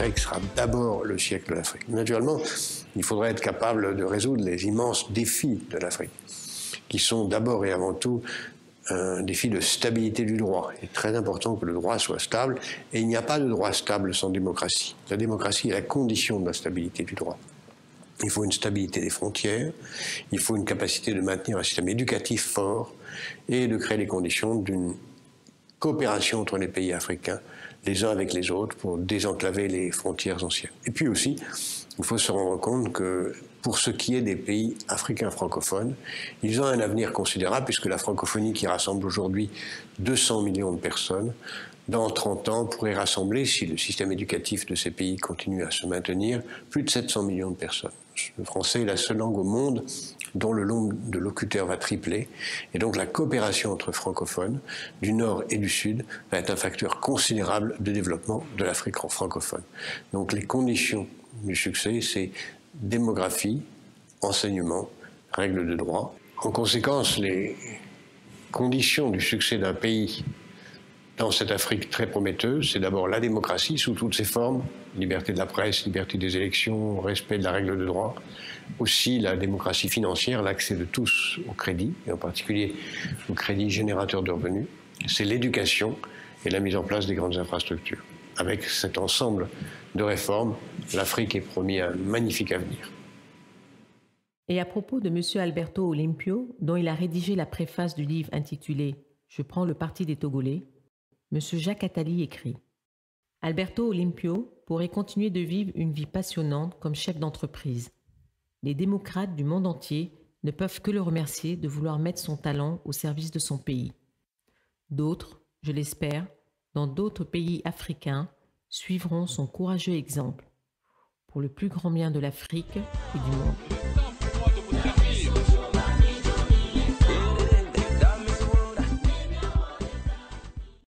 Y sera d'abord le siècle de l'Afrique. Naturellement, il faudrait être capable de résoudre les immenses défis de l'Afrique, qui sont d'abord et avant tout un défi de stabilité du droit. Il est très important que le droit soit stable, et il n'y a pas de droit stable sans démocratie. La démocratie est la condition de la stabilité du droit. Il faut une stabilité des frontières, il faut une capacité de maintenir un système éducatif fort et de créer les conditions d'une coopération entre les pays africains, les uns avec les autres, pour désenclaver les frontières anciennes. Et puis aussi, il faut se rendre compte que pour ce qui est des pays africains francophones, ils ont un avenir considérable, puisque la francophonie, qui rassemble aujourd'hui 200 millions de personnes, dans 30 ans pourrait rassembler, si le système éducatif de ces pays continue à se maintenir, plus de 700 millions de personnes. Le français est la seule langue au monde dont le nombre de locuteurs va tripler, et donc la coopération entre francophones du Nord et du Sud va être un facteur considérable de développement de l'Afrique francophone. Donc les conditions du succès, c'est démographie, enseignement, règles de droit. En conséquence, les conditions du succès d'un pays dans cette Afrique très prometteuse, c'est d'abord la démocratie sous toutes ses formes, liberté de la presse, liberté des élections, respect de la règle de droit, aussi la démocratie financière, l'accès de tous au crédit, et en particulier au crédit générateur de revenus, c'est l'éducation et la mise en place des grandes infrastructures. Avec cet ensemble de réformes, l'Afrique est promis un magnifique avenir. Et à propos de M. Alberto Olympio, dont il a rédigé la préface du livre intitulé « Je prends le parti des Togolais », M. Jacques Attali écrit « Alberto Olympio pourrait continuer de vivre une vie passionnante comme chef d'entreprise. Les démocrates du monde entier ne peuvent que le remercier de vouloir mettre son talent au service de son pays. D'autres, je l'espère, dans d'autres pays africains, suivront son courageux exemple pour le plus grand bien de l'Afrique et du monde.